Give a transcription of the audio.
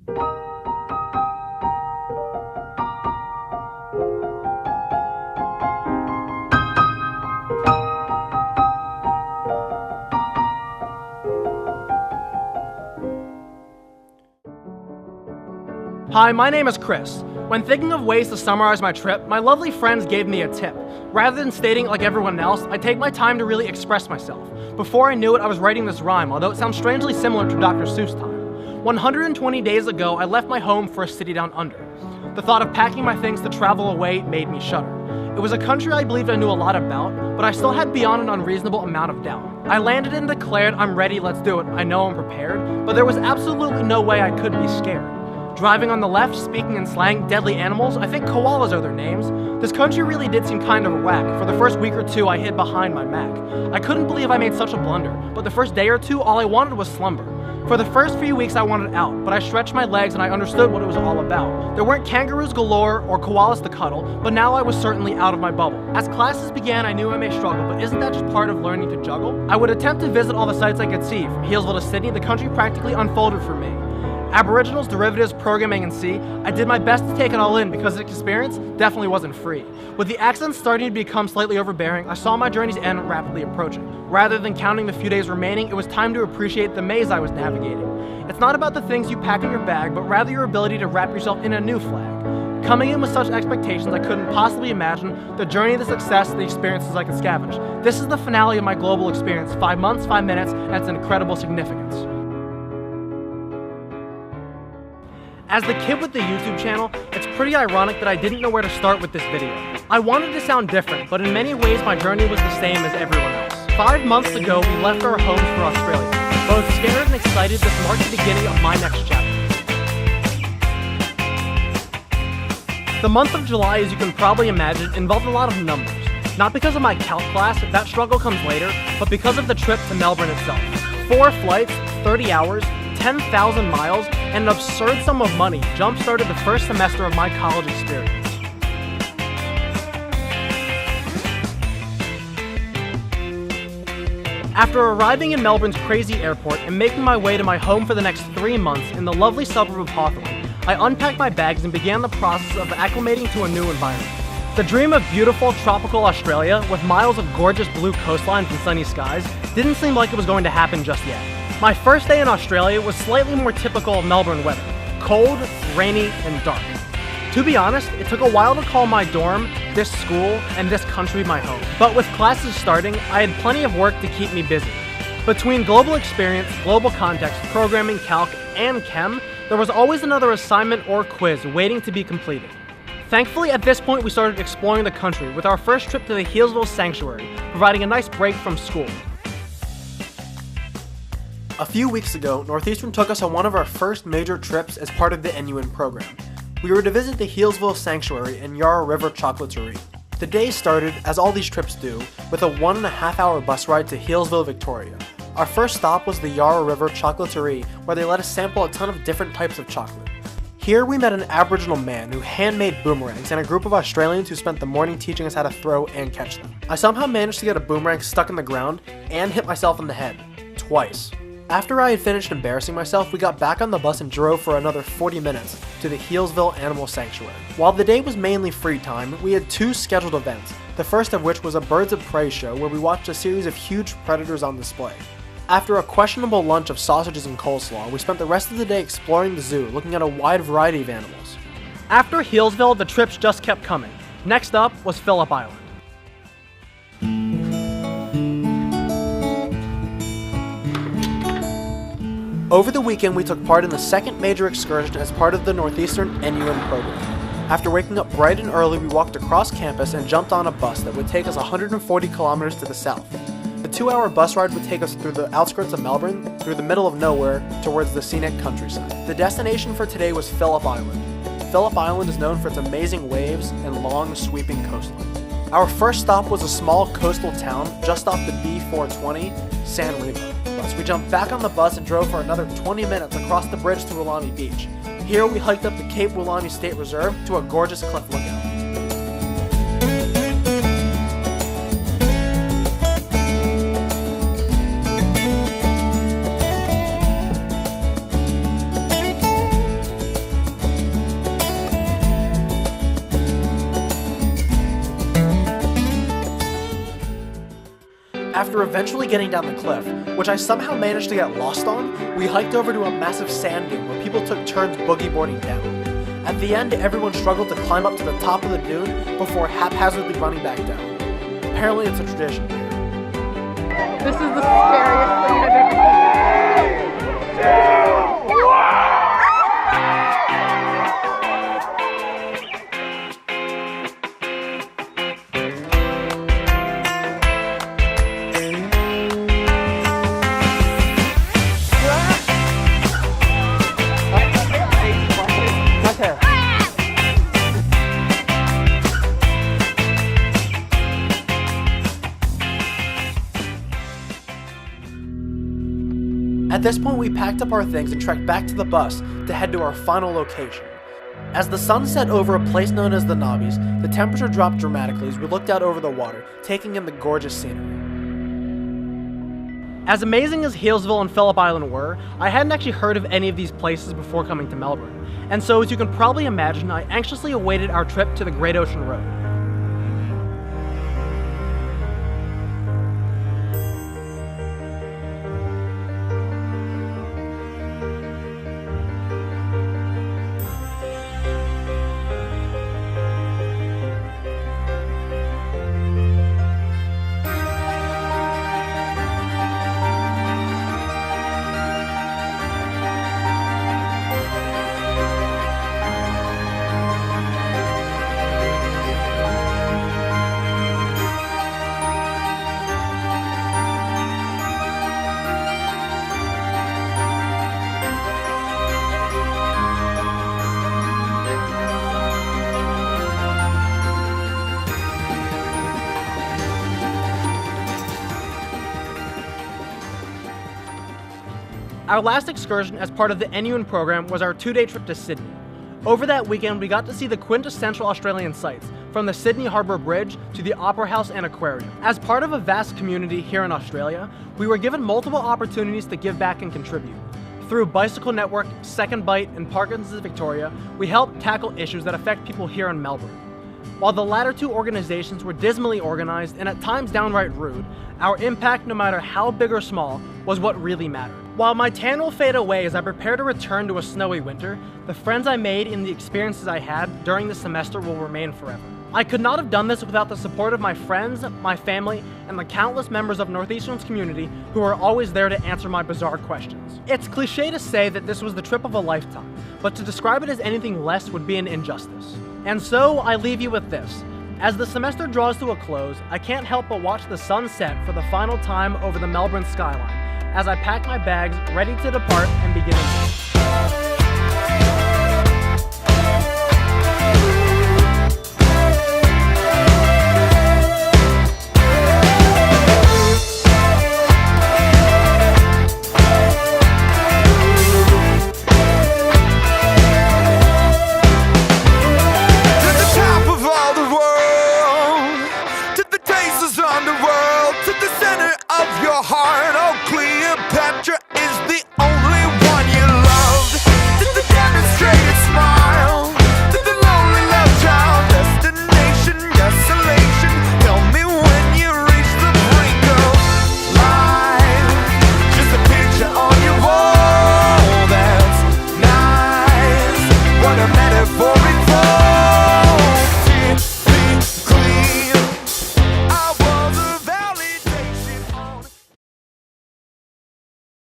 Hi, my name is Chris. When thinking of ways to summarize my trip, my lovely friends gave me a tip. Rather than stating it like everyone else, I take my time to really express myself. Before I knew it, I was writing this rhyme, although it sounds strangely similar to Dr. Seuss time. 120 days ago, I left my home for a city down under. The thought of packing my things to travel away made me shudder. It was a country I believed I knew a lot about, but I still had beyond an unreasonable amount of doubt. I landed and declared, I'm ready, let's do it, I know I'm prepared, but there was absolutely no way I could be scared. Driving on the left, speaking in slang, deadly animals, I think koalas are their names. This country really did seem kind of whack. For the first week or two, I hid behind my Mac. I couldn't believe I made such a blunder, but the first day or two, all I wanted was slumber. For the first few weeks, I wanted out, but I stretched my legs and I understood what it was all about. There weren't kangaroos galore or koalas to cuddle, but now I was certainly out of my bubble. As classes began, I knew I may struggle, but isn't that just part of learning to juggle? I would attempt to visit all the sites I could see. From Healesville to Sydney, the country practically unfolded for me. Aboriginals, derivatives, programming, and C, I did my best to take it all in because the experience definitely wasn't free. With the accents starting to become slightly overbearing, I saw my journey's end rapidly approaching. Rather than counting the few days remaining, it was time to appreciate the maze I was navigating. It's not about the things you pack in your bag, but rather your ability to wrap yourself in a new flag. Coming in with such expectations, I couldn't possibly imagine the journey, the success, the experiences I could scavenge. This is the finale of my global experience, 5 months, 5 minutes, and its incredible significance. As the kid with the YouTube channel, it's pretty ironic that I didn't know where to start with this video. I wanted to sound different, but in many ways my journey was the same as everyone else. 5 months ago, we left our homes for Australia. Both scared and excited, this marked the beginning of my next chapter. The month of July, as you can probably imagine, involved a lot of numbers. Not because of my calc class, that struggle comes later, but because of the trip to Melbourne itself. 4 flights, 30 hours, 10,000 miles, and an absurd sum of money jump-started the first semester of my college experience. After arriving in Melbourne's crazy airport and making my way to my home for the next 3 months in the lovely suburb of Hawthorne, I unpacked my bags and began the process of acclimating to a new environment. The dream of beautiful tropical Australia with miles of gorgeous blue coastlines and sunny skies didn't seem like it was going to happen just yet. My first day in Australia was slightly more typical of Melbourne weather, cold, rainy, and dark. To be honest, it took a while to call my dorm, this school, and this country my home. But with classes starting, I had plenty of work to keep me busy. Between global experience, global context, programming, calc, and chem, there was always another assignment or quiz waiting to be completed. Thankfully, at this point, we started exploring the country with our first trip to the Healesville Sanctuary, providing a nice break from school. A few weeks ago, Northeastern took us on one of our first major trips as part of the NUN program. We were to visit the Healesville Sanctuary and Yarra River Chocolaterie. The day started, as all these trips do, with a 1.5 hour bus ride to Healesville, Victoria. Our first stop was the Yarra River Chocolaterie, where they let us sample a ton of different types of chocolate. Here we met an Aboriginal man who handmade boomerangs and a group of Australians who spent the morning teaching us how to throw and catch them. I somehow managed to get a boomerang stuck in the ground and hit myself in the head. Twice. After I had finished embarrassing myself, we got back on the bus and drove for another 40 minutes to the Healesville Animal Sanctuary. While the day was mainly free time, we had 2 scheduled events, the first of which was a birds of prey show where we watched a series of huge predators on display. After a questionable lunch of sausages and coleslaw, we spent the rest of the day exploring the zoo, looking at a wide variety of animals. After Healesville, the trips just kept coming. Next up was Phillip Island. Over the weekend, we took part in the second major excursion as part of the Northeastern NUN program. After waking up bright and early, we walked across campus and jumped on a bus that would take us 140 kilometers to the south. The 2-hour bus ride would take us through the outskirts of Melbourne, through the middle of nowhere, towards the scenic countryside. The destination for today was Phillip Island. Phillip Island is known for its amazing waves and long, sweeping coastlines. Our first stop was a small coastal town just off the B420, San Remo. We jumped back on the bus and drove for another 20 minutes across the bridge to Wollemi Beach. Here we hiked up the Cape Wollemi State Reserve to a gorgeous cliff lookout. After eventually getting down the cliff, which I somehow managed to get lost on, we hiked over to a massive sand dune where people took turns boogie boarding down. At the end, everyone struggled to climb up to the top of the dune before haphazardly running back down. Apparently it's a tradition here. This is the scariest thing I've ever seen. At this point, we packed up our things and trekked back to the bus to head to our final location. As the sun set over a place known as the Knobbies, the temperature dropped dramatically as we looked out over the water, taking in the gorgeous scenery. As amazing as Healesville and Phillip Island were, I hadn't actually heard of any of these places before coming to Melbourne, and so as you can probably imagine, I anxiously awaited our trip to the Great Ocean Road. Our last excursion as part of the NUN program was our 2-day trip to Sydney. Over that weekend, we got to see the quintessential Australian sights, from the Sydney Harbour Bridge to the Opera House and Aquarium. As part of a vast community here in Australia, we were given multiple opportunities to give back and contribute. Through Bicycle Network, Second Bite, and Parkinson's Victoria, we helped tackle issues that affect people here in Melbourne. While the latter two organizations were dismally organized and at times downright rude, our impact, no matter how big or small, was what really mattered. While my tan will fade away as I prepare to return to a snowy winter, the friends I made and the experiences I had during the semester will remain forever. I could not have done this without the support of my friends, my family, and the countless members of Northeastern's community who are always there to answer my bizarre questions. It's cliche to say that this was the trip of a lifetime, but to describe it as anything less would be an injustice. And so I leave you with this. As the semester draws to a close, I can't help but watch the sun set for the final time over the Melbourne skyline as I pack my bags ready to depart and begin a